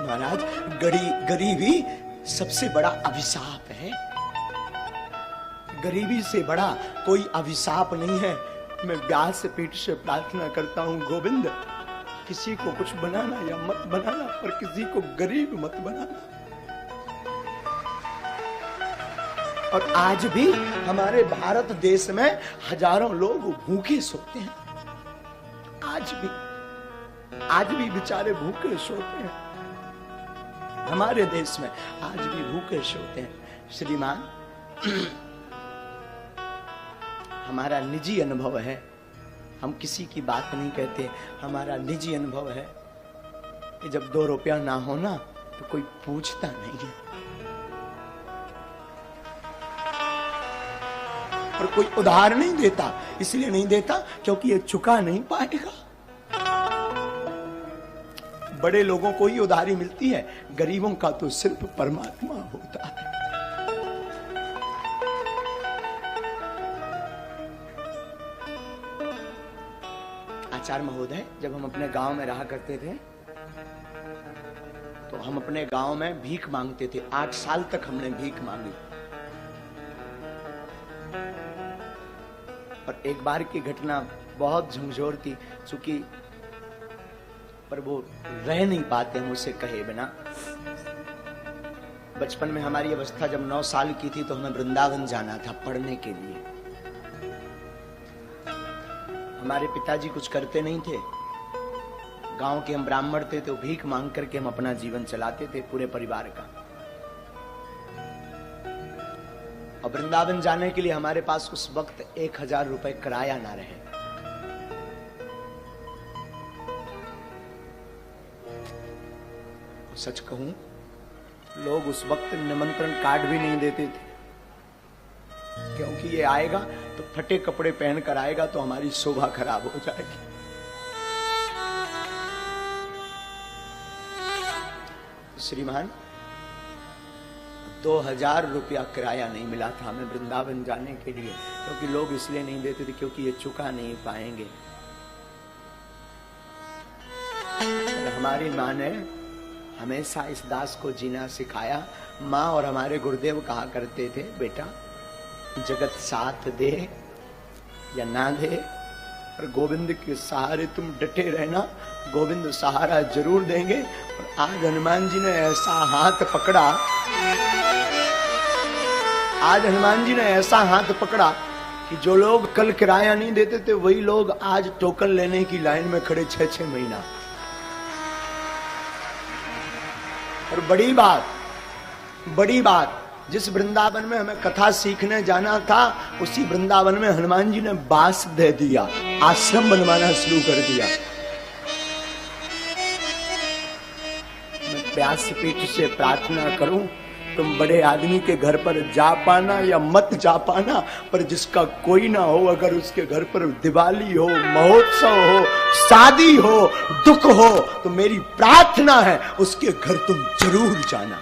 महाराज, गरीबी सबसे बड़ा अभिशाप है। गरीबी से बड़ा कोई अभिशाप नहीं है। मैं व्यास पीठ से प्रार्थना करता हूं, गोविंद, किसी को कुछ बनाना या मत बनाना, पर किसी को गरीब मत बनाना। और आज भी हमारे भारत देश में हजारों लोग भूखे सोते हैं। आज भी बेचारे भूखे सोते हैं। हमारे देश में आज भी भूखे सोते हैं। श्रीमान, हमारा निजी अनुभव है, हम किसी की बात नहीं कहते, हमारा निजी अनुभव है कि जब 2 रुपया ना हो ना तो कोई पूछता नहीं है, और कोई उधार नहीं देता। इसलिए नहीं देता क्योंकि ये चुका नहीं पाएगा। बड़े लोगों को ही उधारी मिलती है, गरीबों का तो सिर्फ परमात्मा होता है। आचार्य महोदय, जब हम अपने गांव में रहा करते थे तो हम अपने गांव में भीख मांगते थे। 8 साल तक हमने भीख मांगी। और एक बार की घटना बहुत झंझोर थी, चूंकि पर वो रह नहीं पाते हम उसे कहे बिना। बचपन में हमारी अवस्था जब 9 साल की थी तो हमें वृंदावन जाना था पढ़ने के लिए। हमारे पिताजी कुछ करते नहीं थे, गांव के हम ब्राह्मण थे, तो भीख मांग करके हम अपना जीवन चलाते थे पूरे परिवार का। और वृंदावन जाने के लिए हमारे पास उस वक्त 1000 रुपए किराया ना रहे। सच कहूं, लोग उस वक्त निमंत्रण कार्ड भी नहीं देते थे, क्योंकि ये आएगा तो फटे कपड़े पहनकर आएगा तो हमारी शोभा खराब हो जाएगी। श्रीमान, 2000 रुपया किराया नहीं मिला था हमें वृंदावन जाने के लिए, क्योंकि लोग इसलिए नहीं देते थे क्योंकि ये चुका नहीं पाएंगे। हमारी माँ ने हमेशा इस दास को जीना सिखाया। माँ और हमारे गुरुदेव कहा करते थे, बेटा जगत साथ दे या ना दे, पर गोविंद के सहारे तुम डटे रहना, गोविंद सहारा जरूर देंगे। और आज हनुमान जी ने ऐसा हाथ पकड़ा, आज हनुमान जी ने ऐसा हाथ पकड़ा कि जो लोग कल किराया नहीं देते थे वही लोग आज टोकन लेने की लाइन में खड़े 6-6 महीना। और बड़ी बात, जिस वृंदावन में हमें कथा सीखने जाना था उसी वृंदावन में हनुमान जी ने बास दे दिया, आश्रम बनवाना शुरू कर दिया। मैं व्यासपीठ से प्रार्थना करूं, तुम बड़े आदमी के घर पर जा पाना या मत जा पाना, पर जिसका कोई ना हो, अगर उसके घर पर दिवाली हो, महोत्सव हो, शादी हो, दुख हो, तो मेरी प्रार्थना है उसके घर तुम जरूर जाना।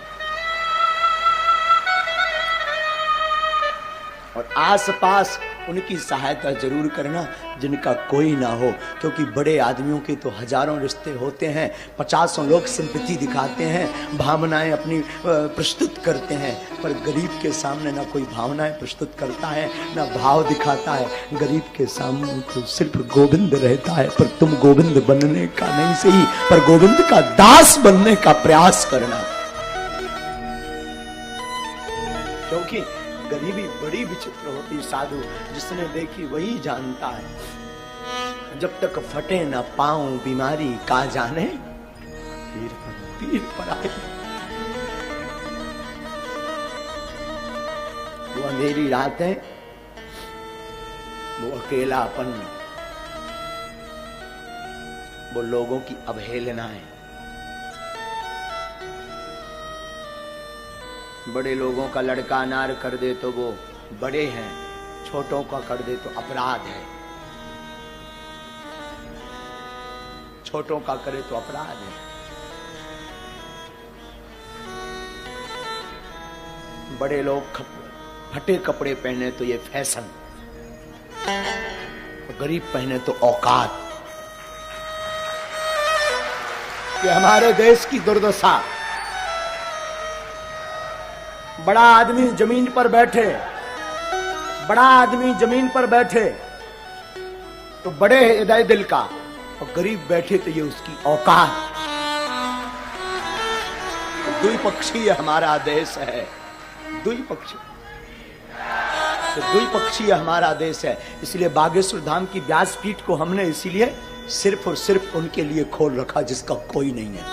और आसपास उनकी सहायता जरूर करना जिनका कोई ना हो, क्योंकि बड़े आदमियों के तो हजारों रिश्ते होते हैं, 50 लोग सिंपैथी दिखाते हैं, भावनाएं अपनी प्रस्तुत करते हैं, पर गरीब के सामने ना कोई भावनाएं प्रस्तुत करता है ना भाव दिखाता है। गरीब के सामने तो सिर्फ गोविंद रहता है। पर तुम गोविंद बनने का नहीं सही, पर गोविंद का दास बनने का प्रयास करना, क्योंकि गरीबी बड़ी विचित्र होती। साधु जिसने देखी वही जानता है। जब तक फटे न पाऊं बीमारी का जाने, पीर पर आए। वो अंधेरी रातें, वो अकेलापन, वो लोगों की अवहेलनाएं। बड़े लोगों का लड़का अनार कर दे तो वो बड़े हैं, छोटों का कर दे तो अपराध है, छोटों का करे तो अपराध है। बड़े लोग फटे कपड़े पहने तो ये फैशन, गरीब पहने तो औकात। कि हमारे देश की दुर्दशा। बड़ा आदमी जमीन पर बैठे, बड़ा आदमी जमीन पर बैठे तो बड़े हृदय दिल का, और गरीब बैठे तो ये उसकी औकात। द्विपक्षीय हमारा देश है, द्विपक्षीय, तो द्विपक्षीय हमारा देश है। इसलिए बागेश्वर धाम की व्यासपीठ को हमने इसीलिए सिर्फ और सिर्फ उनके लिए खोल रखा जिसका कोई नहीं है।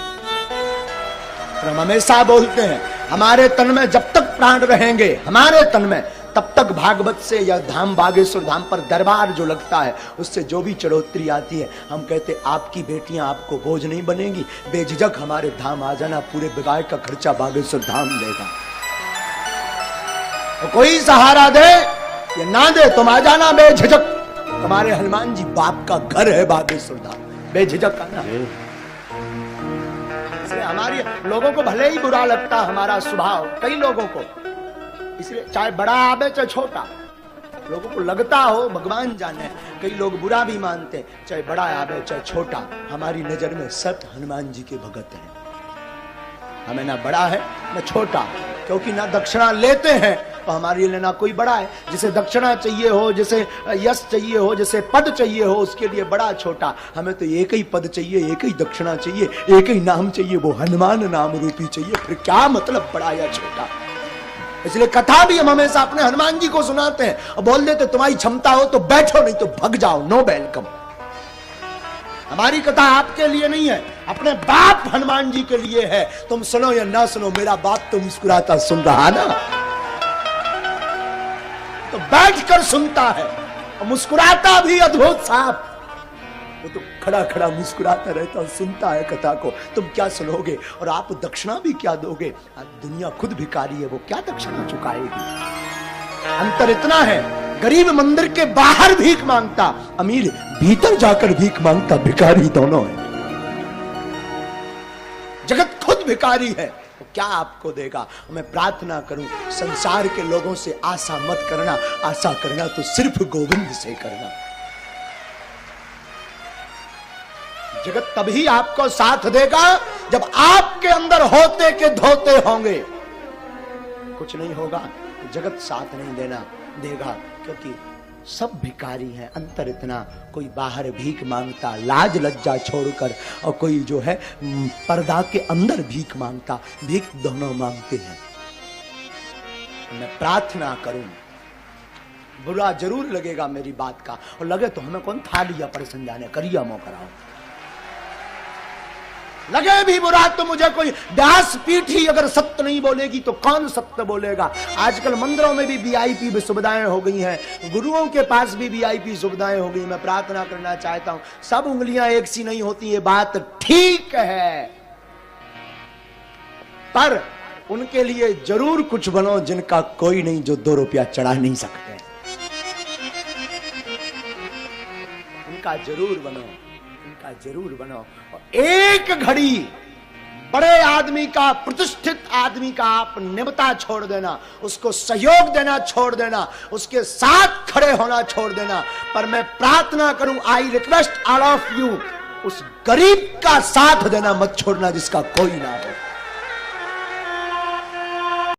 और हम हमेशा बोलते हैं हमारे तन में जब तक प्राण रहेंगे, हमारे तन में, तब तक भागवत से या धाम बागेश्वर धाम पर दरबार जो लगता है उससे जो भी चढ़ोतरी आती है, हम कहते आपकी बेटियां आपको बोझ नहीं बनेगी, बेझिझक हमारे धाम आ जाना, पूरे बिगाड़ का खर्चा बागेश्वर धाम लेगा। तो कोई सहारा दे या ना दे, तुम आ जाना बेझिझक। तुम्हारे हनुमान जी बाप का घर है बागेश्वर धाम, बेझिझक आना। इसलिए हमारी लोगों को भले ही बुरा लगता हमारा स्वभाव, कई लोगों को, इसलिए चाहे बड़ा आवे चाहे छोटा, लोगों को लगता हो, भगवान जाने, कई लोग बुरा भी मानते, चाहे बड़ा आवे चाहे छोटा, हमारी नजर में सब हनुमान जी के भगत हैं। हमें ना बड़ा है ना छोटा, क्योंकि ना दक्षिणा लेते हैं तो हमारे लिए ना कोई बड़ा है। जिसे दक्षिणा चाहिए हो, जिसे यश चाहिए हो, जिसे पद चाहिए हो, उसके लिए बड़ा छोटा। हमें तो एक ही पद चाहिए, एक ही दक्षिणा चाहिए, एक ही नाम चाहिए, वो हनुमान नाम रूपी चाहिए। फिर क्या मतलब बड़ा या छोटा। इसलिए कथा भी हम हमेशा अपने हनुमान जी को सुनाते हैं और बोल देते तुम्हारी क्षमता हो तो बैठो, नहीं तो भग जाओ, नो वेलकम। हमारी कथा आपके लिए नहीं है, अपने बाप हनुमान जी के लिए है। तुम सुनो या ना सुनो, मेरा बाप तो मुस्कुराता सुन रहा ना, तो बैठकर सुनता है और मुस्कुराता भी अद्भुत साहब। वो तो खड़ा खड़ा मुस्कुराता रहता और सुनता है कथा को। तुम क्या सुनोगे और आप दक्षिणा भी क्या दोगे? दुनिया खुद भिखारी है, वो क्या दक्षिणा चुकाएगी? अंतर इतना है, गरीब मंदिर के बाहर भीख मांगता, अमीर भीतर जाकर भीख मांगता, भिखारी दोनों है। जगत खुद भिखारी है, तो क्या आपको देगा? मैं प्रार्थना करूं संसार के लोगों से आशा मत करना, आशा करना तो सिर्फ गोविंद से करना। जगत तभी आपको साथ देगा जब आपके अंदर होते के धोते होंगे। कुछ नहीं होगा तो जगत साथ नहीं देगा, क्योंकि सब भिखारी हैं। अंतर इतना, कोई बाहर भीख मांगता लाज लज्जा छोड़कर, और कोई जो है पर्दा के अंदर भीख मांगता, भीख दोनों मांगते हैं। मैं प्रार्थना करूं, बुरा जरूर लगेगा मेरी बात का, और लगे तो हमें कौन था लिया पर समझाने, करिया मो कराओ। लगे भी बुरा तो मुझे कोई व्यासपीठ ही अगर सत्य नहीं बोलेगी तो कौन सत्य बोलेगा। आजकल मंदिरों में भी वीआईपी सुविधाएं हो गई हैं, गुरुओं के पास भी वीआईपी सुविधाएं हो गई। मैं प्रार्थना करना चाहता हूं, सब उंगलियां एक सी नहीं होती, ये बात ठीक है, पर उनके लिए जरूर कुछ बनो जिनका कोई नहीं, जो 2 रुपया चढ़ा नहीं सकते, उनका जरूर बनो, उनका जरूर बनो। एक घड़ी बड़े आदमी का, प्रतिष्ठित आदमी का आप निबता छोड़ देना, उसको सहयोग देना छोड़ देना, उसके साथ खड़े होना छोड़ देना। पर मैं प्रार्थना करूं, I request all of you, उस गरीब का साथ देना मत छोड़ना जिसका कोई ना हो।